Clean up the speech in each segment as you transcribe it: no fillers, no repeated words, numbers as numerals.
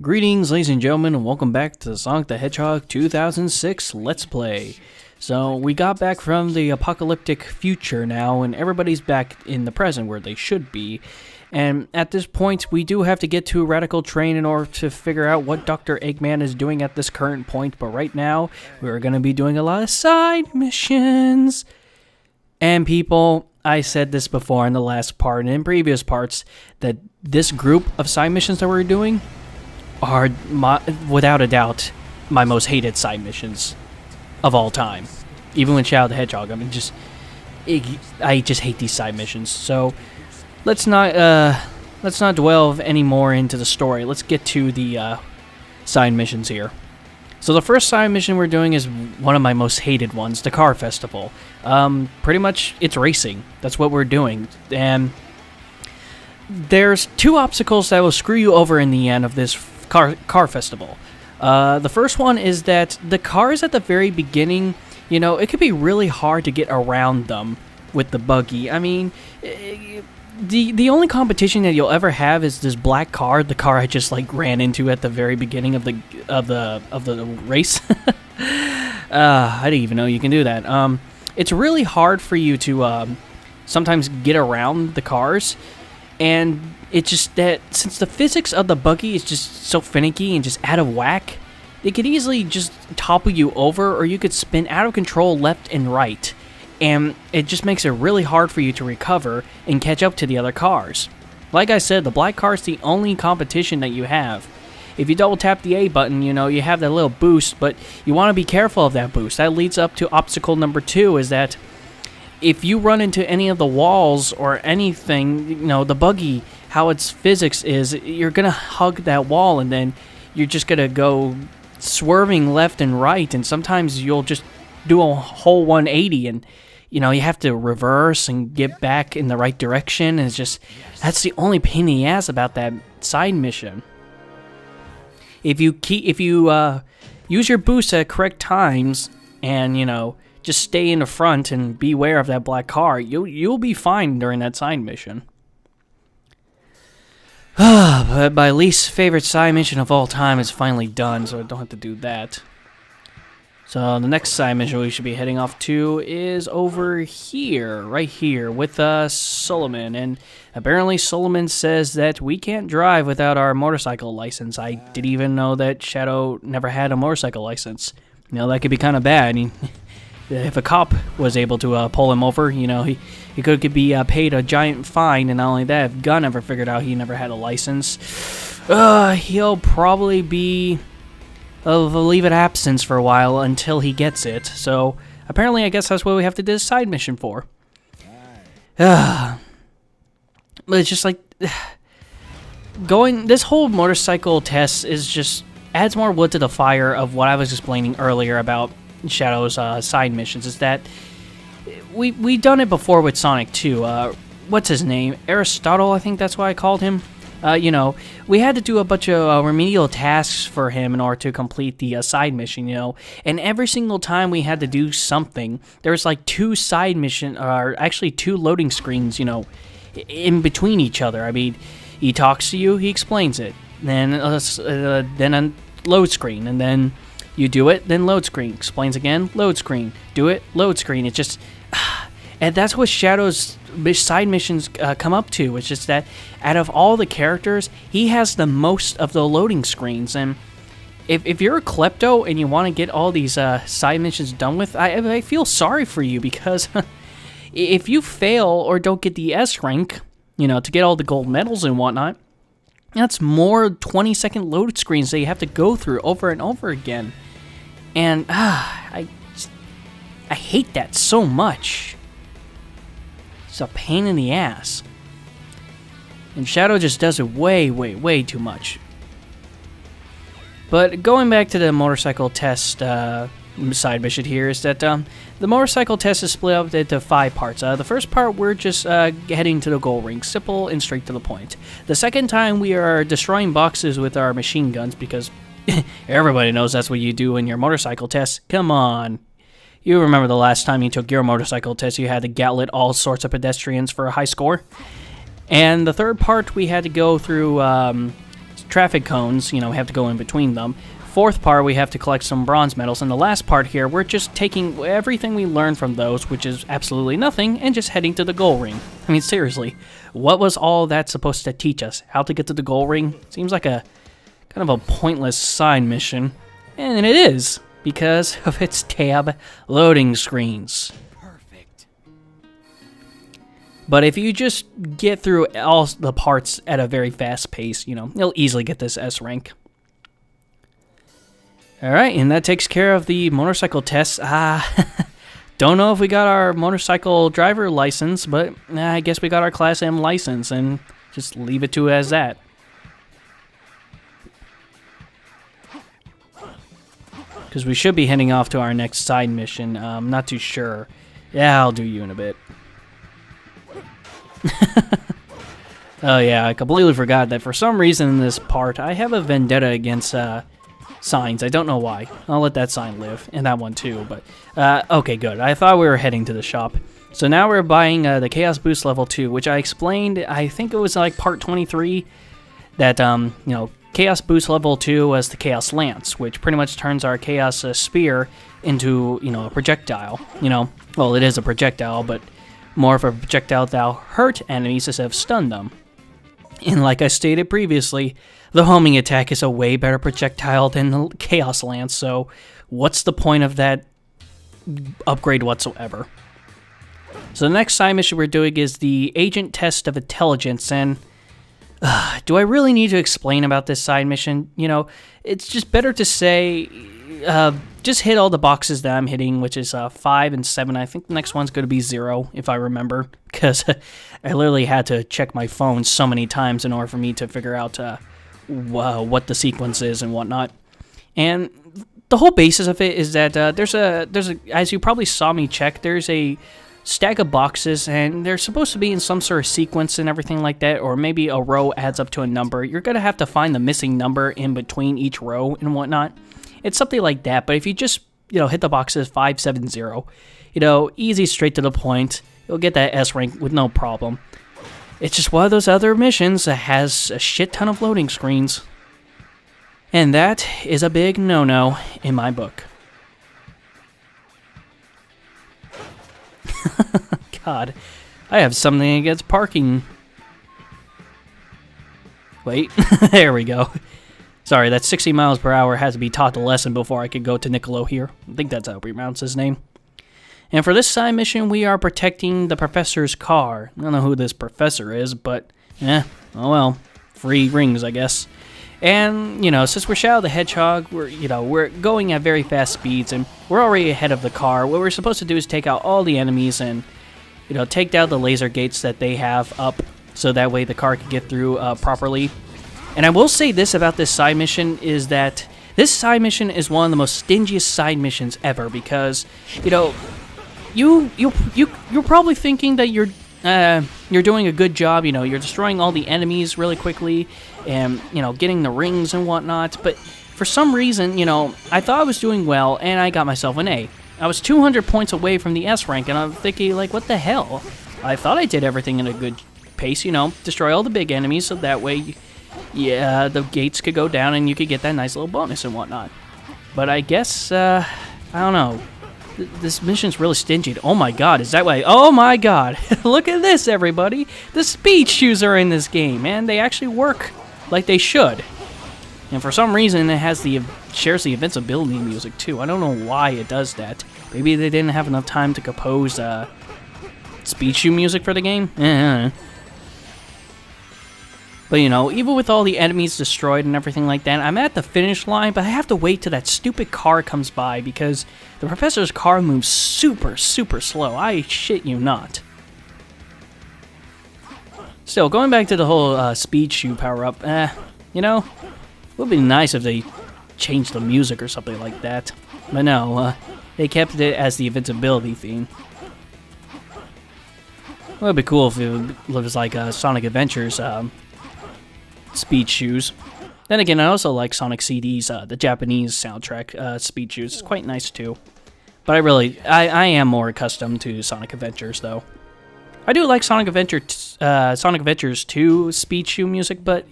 Greetings, ladies and gentlemen, and welcome back to Sonic the Hedgehog 2006 Let's Play. So, we got back from the apocalyptic future now, and everybody's back in the present where they should be. And at this point, we do have to get to a Radical Train in order to figure out what Dr. Eggman is doing at this current point. But right now, we're going to be doing a lot of side missions. And people, I said this before in the last part and in previous parts, that this group of side missions that we're doing are, without a doubt, my most hated side missions of all time. Even with Shadow the Hedgehog, I mean, I just hate these side missions. So let's not dwell any more into the story. Let's get to the side missions here. So the first side mission we're doing is one of my most hated ones, the Car Festival. Pretty much, it's racing. That's what we're doing. And there's two obstacles that will screw you over in the end of this car festival. The first one is that the cars at the very beginning, you know, it could be really hard to get around them with the buggy. I mean, the only competition that you'll ever have is this black car, the car I just like ran into at the very beginning of the race. I didn't even know you can do that. It's really hard for you to sometimes get around the cars. And it's just that since the physics of the buggy is just so finicky and just out of whack, it could easily just topple you over, or you could spin out of control left and right. And it just makes it really hard for you to recover and catch up to the other cars. Like I said, the black car is the only competition that you have. If you double tap the A button, you know, you have that little boost, but you want to be careful of that boost. That leads up to obstacle number 2, is that if you run into any of the walls or anything, you know, the buggy, how its physics is, you're going to hug that wall and then you're just going to go swerving left and right, and sometimes you'll just do a whole 180 and, you know, you have to reverse and get back in the right direction, and it's just, that's the only pain in the ass about that side mission. If you use your boost at correct times and, you know, just stay in the front and beware of that black car, you'll be fine during that side mission. But my least favorite side mission of all time is finally done, so I don't have to do that. So the next side mission we should be heading off to is over here, right here, with Solomon. And apparently Solomon says that we can't drive without our motorcycle license. I didn't even know that Shadow never had a motorcycle license. You know, that could be kind of bad. If a cop was able to pull him over, you know, he could be paid a giant fine, and not only that, if Gunn ever figured out he never had a license, he'll probably be of a leave of absence for a while until he gets it. So apparently, I guess that's what we have to do this side mission for. But it's just like this whole motorcycle test is just adds more wood to the fire of what I was explaining earlier about Shadow's side missions. Is that we done it before with Sonic 2. What's his name? Aristotle, I think that's why I called him. You know, we had to do a bunch of remedial tasks for him in order to complete the side mission, you know, and every single time we had to do something, there was like 2 side mission, or actually 2 loading screens, you know, in between each other. I mean, he talks to you, he explains it, then a load screen, and then you do it, then load screen, explains again, load screen, do it, load screen. It's just, and that's what Shadow's side missions come up to. It's just that out of all the characters, he has the most of the loading screens. And if you're a klepto and you want to get all these side missions done with, I feel sorry for you, because if you fail or don't get the S rank, you know, to get all the gold medals and whatnot, that's more 20-second load screens that you have to go through over and over again. And I hate that so much. It's a pain in the ass. And Shadow just does it way too much. But going back to the motorcycle test side mission here, is that the motorcycle test is split up into 5 parts. The first part, we're just heading to the goal ring, simple and straight to the point. The second time, we are destroying boxes with our machine guns, because everybody knows that's what you do in your motorcycle test. Come on. You remember the last time you took your motorcycle test, you had to gatlet all sorts of pedestrians for a high score. And the third part, we had to go through traffic cones, you know, we have to go in between them. Fourth part, we have to collect some bronze medals. And the last part here, we're just taking everything we learned from those, which is absolutely nothing, and just heading to the goal ring. I mean, seriously, what was all that supposed to teach us? How to get to the goal ring? Seems like a kind of a pointless side mission. And it is, because of its tab loading screens. Perfect. But if you just get through all the parts at a very fast pace, you know, you'll easily get this S rank. Alright, and that takes care of the motorcycle tests. Don't know if we got our motorcycle driver license, but I guess we got our Class M license, and just leave it to as that. Because we should be heading off to our next side mission. I'm not too sure. Yeah, I'll do you in a bit. Oh yeah, I completely forgot that for some reason in this part, I have a vendetta against signs. I don't know why. I'll let that sign live, and that one too, but okay, good. I thought we were heading to the shop. So now we're buying the Chaos Boost level 2, which I explained, I think it was like part 23, that, you know, Chaos Boost level 2 was the Chaos Lance, which pretty much turns our Chaos Spear into, you know, a projectile. You know, well, it is a projectile, but more of a projectile that'll hurt enemies instead of stun them. And like I stated previously, the homing attack is a way better projectile than the Chaos Lance, so what's the point of that upgrade whatsoever? So the next side mission we're doing is the Agent Test of Intelligence, and do I really need to explain about this side mission? You know, it's just better to say, just hit all the boxes that I'm hitting, which is 5 and 7. I think the next one's going to be 0, if I remember, because I literally had to check my phone so many times in order for me to figure out what the sequence is and whatnot. And the whole basis of it is that there's a, as you probably saw me check, there's a stack of boxes, and they're supposed to be in some sort of sequence and everything like that, or maybe a row adds up to a number. You're going to have to find the missing number in between each row and whatnot. It's something like that, but if you just, you know, hit the boxes 5, 7, 0, you know, easy, straight to the point, you'll get that S rank with no problem. It's just one of those other missions that has a shit ton of loading screens. And that is a big no-no in my book. God, I have something against parking. Wait, there we go. Sorry, that 60 miles per hour has to be taught the lesson before I could go to Niccolo here. I think that's how we pronounce his name. And for this side mission, we are protecting the professor's car. I don't know who this professor is, but, oh well. Free rings, I guess. And, you know, since we're Shadow the Hedgehog, we're going at very fast speeds, and we're already ahead of the car. What we're supposed to do is take out all the enemies and, you know, take down the laser gates that they have up, so that way the car can get through properly. And I will say this about this side mission is that this side mission is one of the most stingiest side missions ever, because, you know, you're probably thinking that you're doing a good job, you know, you're destroying all the enemies really quickly and, you know, getting the rings and whatnot, but for some reason, you know, I thought I was doing well and I got myself an A. I was 200 points away from the S rank, and I'm thinking, like, what the hell? I thought I did everything in a good pace, you know, destroy all the big enemies so that way, yeah, the gates could go down and you could get that nice little bonus and whatnot. But I guess, I don't know. This mission's really stingy. Oh my god, is that why? Oh my god, look at this, everybody. The speed shoes are in this game, man. They actually work like they should. And for some reason, it shares the invincibility music too. I don't know why it does that. Maybe they didn't have enough time to compose speed shoe music for the game? But, you know, even with all the enemies destroyed and everything like that, I'm at the finish line, but I have to wait till that stupid car comes by because the professor's car moves super, super slow. I shit you not. Still, going back to the whole speed shoe power-up, you know, it would be nice if they changed the music or something like that. But no, they kept it as the invincibility theme. It would be cool if it was like Sonic Adventures, speed shoes. Then again, I also like Sonic CD's, the Japanese soundtrack speed shoes. It's quite nice too. But I am more accustomed to Sonic Adventures though. I do like Sonic Adventures 2 speed shoe music, but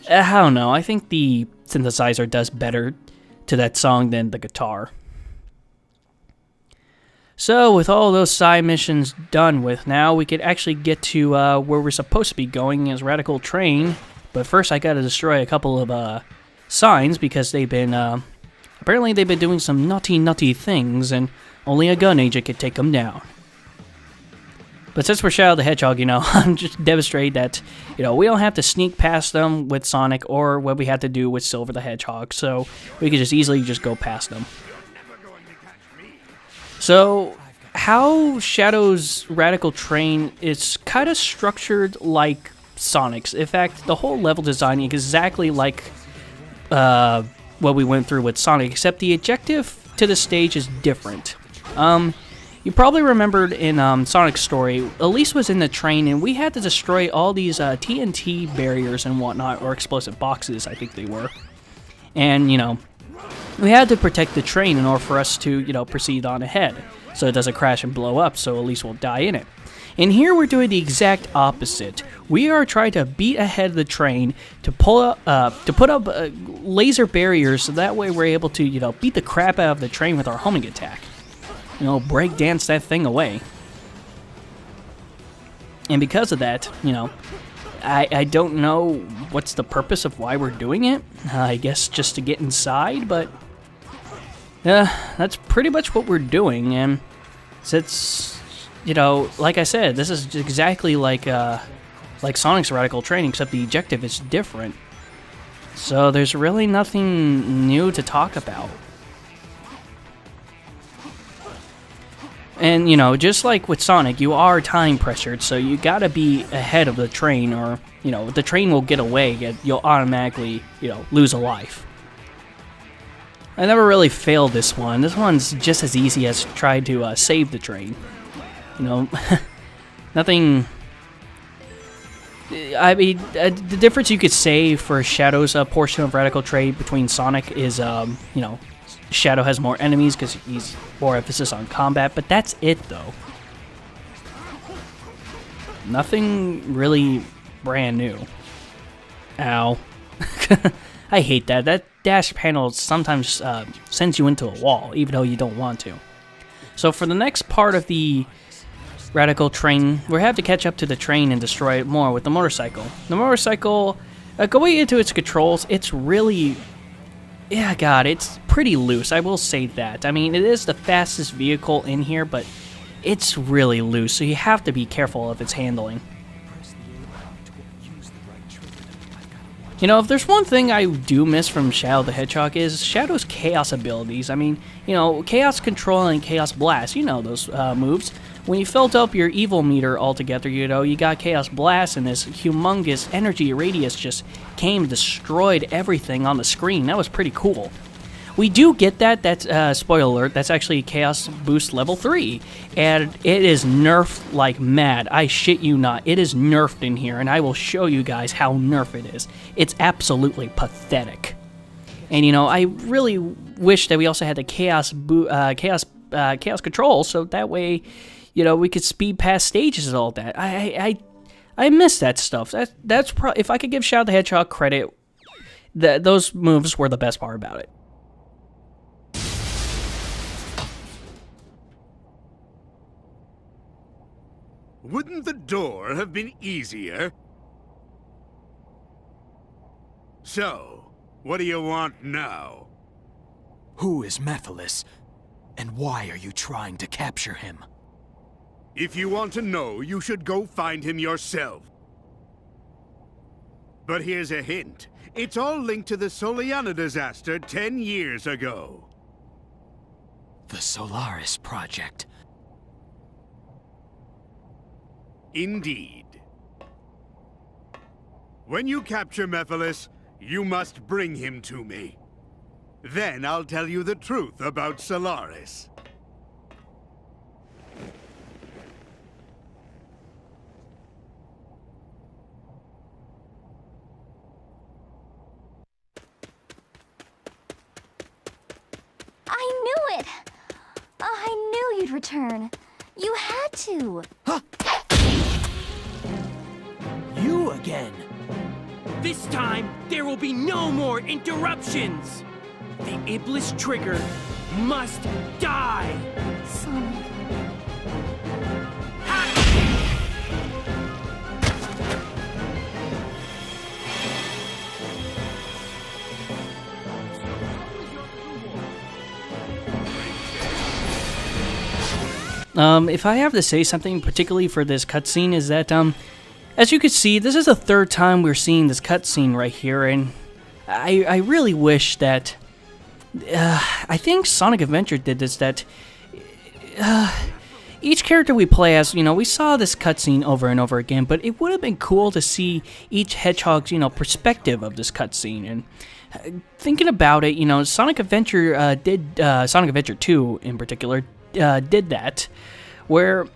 I don't know. I think the synthesizer does better to that song than the guitar. So, with all those side missions done with, now we could actually get to where we're supposed to be going as Radical Train. But first, I gotta destroy a couple of signs because they've been apparently they've been doing some nutty things, and only a gun agent could take them down. But since we're Shadow the Hedgehog, I'm just demonstrating that, we don't have to sneak past them with Sonic or what we had to do with Silver the Hedgehog, so we could just easily just go past them. So, how Shadow's Radical Train is kind of structured like Sonic's. In fact, the whole level design is exactly like what we went through with Sonic, except the objective to the stage is different. You probably remembered in Sonic's story, Elise was in the train and we had to destroy all these TNT barriers and whatnot, or explosive boxes, I think they were. And, we had to protect the train in order for us to, proceed on ahead, so it doesn't crash and blow up, so Elise will die in it. And here we're doing the exact opposite. We are trying to beat ahead of the train to put up laser barriers, so that way we're able to, beat the crap out of the train with our homing attack. Break dance that thing away. And because of that, I don't know what's the purpose of why we're doing it. I guess just to get inside, but that's pretty much what we're doing. And since, like I said, this is exactly like Sonic's Radical Training, except the objective is different. So there's really nothing new to talk about. And, just like with Sonic, you are time pressured, so you gotta be ahead of the train, or, the train will get away, and you'll automatically, lose a life. I never really failed this one. This one's just as easy as trying to save the train. Nothing... I mean, the difference you could say for Shadow's portion of Radical Train between Sonic is, Shadow has more enemies because he's more emphasis on combat, but that's it though. Nothing really brand new. Ow. I hate that. That dash panel sometimes sends you into a wall, even though you don't want to. So for the next part of the Radical Train, we have to catch up to the train and destroy it more with the motorcycle. The motorcycle, going into its controls, it's really... Yeah, God, it's pretty loose, I will say that. I mean, it is the fastest vehicle in here, but it's really loose, so you have to be careful of its handling. If there's one thing I do miss from Shadow the Hedgehog is Shadow's Chaos abilities. I mean, Chaos Control and Chaos Blast, those moves. When you filled up your evil meter altogether, you got Chaos Blast, and this humongous energy radius just came and destroyed everything on the screen. That was pretty cool. We do get that. That's, spoiler alert, that's actually Chaos Boost level 3. And it is nerfed like mad. I shit you not. It is nerfed in here, and I will show you guys how nerfed it is. It's absolutely pathetic. And, I really wish that we also had the Chaos Control, so that way... we could speed past stages and all that. I miss that stuff. That's if I could give Shadow the Hedgehog credit, those moves were the best part about it. Wouldn't the door have been easier? So, what do you want now? Who is Mephiles, and why are you trying to capture him? If you want to know, you should go find him yourself. But here's a hint. It's all linked to the Soliana disaster 10 years ago. The Solaris Project. Indeed. When you capture Mephiles, you must bring him to me. Then I'll tell you the truth about Solaris. I knew it! I knew you'd return. You had to. Huh? You again? This time, there will be no more interruptions! The Iblis Trigger must die! Sonic. If I have to say something particularly for this cutscene is that, as you can see, this is the third time we're seeing this cutscene right here, and I really wish that, I think Sonic Adventure did this, that, each character we play as, you know, we saw this cutscene over and over again, but it would have been cool to see each Hedgehog's, you know, perspective of this cutscene, and thinking about it, you know, Sonic Adventure Sonic Adventure 2 in particular, did that, where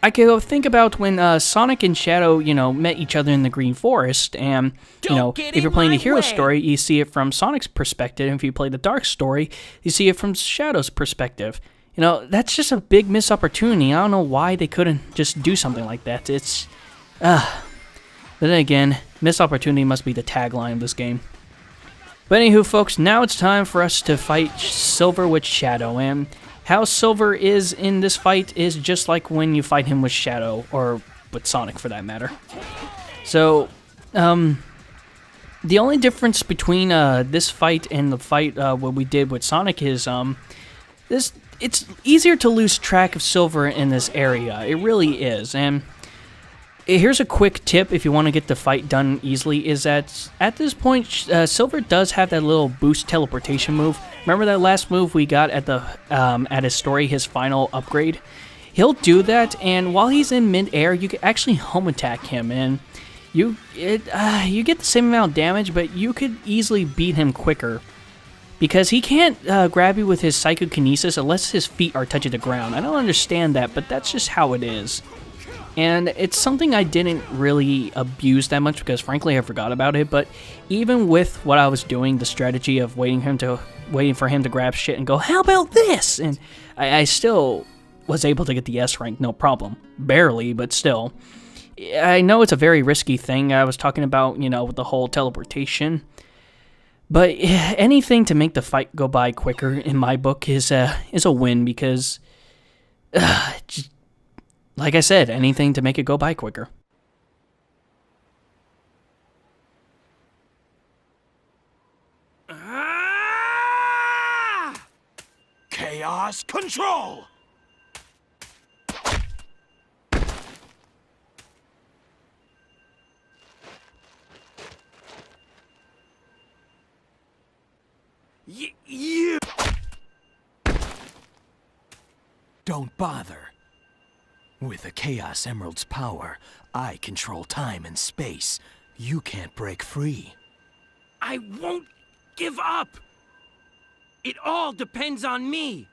I could think about when Sonic and Shadow, you know, met each other in the Green Forest, and, you know, if you're playing the hero story, you see it from Sonic's perspective, and if you play the dark story, you see it from Shadow's perspective. You know, that's just a big missed opportunity. I don't know why they couldn't just do something like that. It's, but then again, missed opportunity must be the tagline of this game. But anywho, folks, now it's time for us to fight Silver with Shadow, and how Silver is in this fight is just like when you fight him with Shadow, or with Sonic for that matter. So, the only difference between this fight and the fight what we did with Sonic is it's easier to lose track of Silver in this area. It really is, and here's a quick tip if you want to get the fight done easily, is that at this point, Silver does have that little boost teleportation move. Remember that last move we got at the at his story, his final upgrade? He'll do that, and while he's in mid-air, you can actually home attack him, and you get the same amount of damage, but you could easily beat him quicker. Because he can't grab you with his psychokinesis unless his feet are touching the ground. I don't understand that, but that's just how it is. And it's something I didn't really abuse that much because, frankly, I forgot about it. But even with what I was doing, the strategy of waiting for him to grab shit and go, "How about this?" and I still was able to get the S rank, no problem. Barely, but still. I know it's a very risky thing. I was talking about, you know, with the whole teleportation. But anything to make the fight go by quicker, in my book, is a win because, like I said, anything to make it go by quicker. Chaos control! You! Don't bother. With the Chaos Emerald's power, I control time and space. You can't break free. I won't give up! It all depends on me!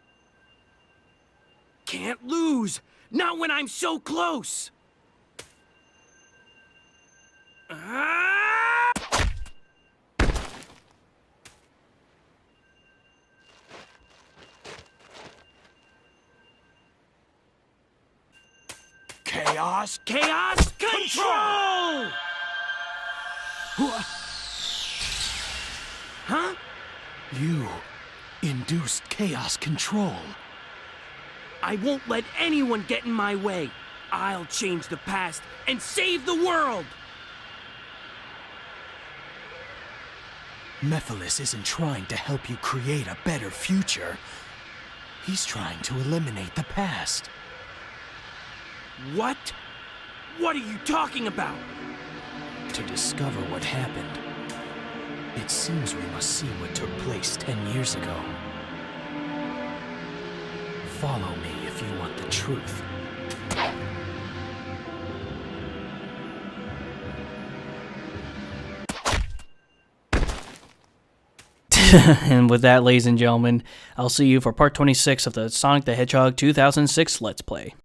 Can't lose! Not when I'm so close! Chaos Control! Huh? You induced chaos control. I won't let anyone get in my way. I'll change the past and save the world! Mephiles isn't trying to help you create a better future. He's trying to eliminate the past. What? What are you talking about? To discover what happened, it seems we must see what took place 10 years ago. Follow me if you want the truth. And with that, ladies and gentlemen, I'll see you for part 26 of the Sonic the Hedgehog 2006 Let's Play.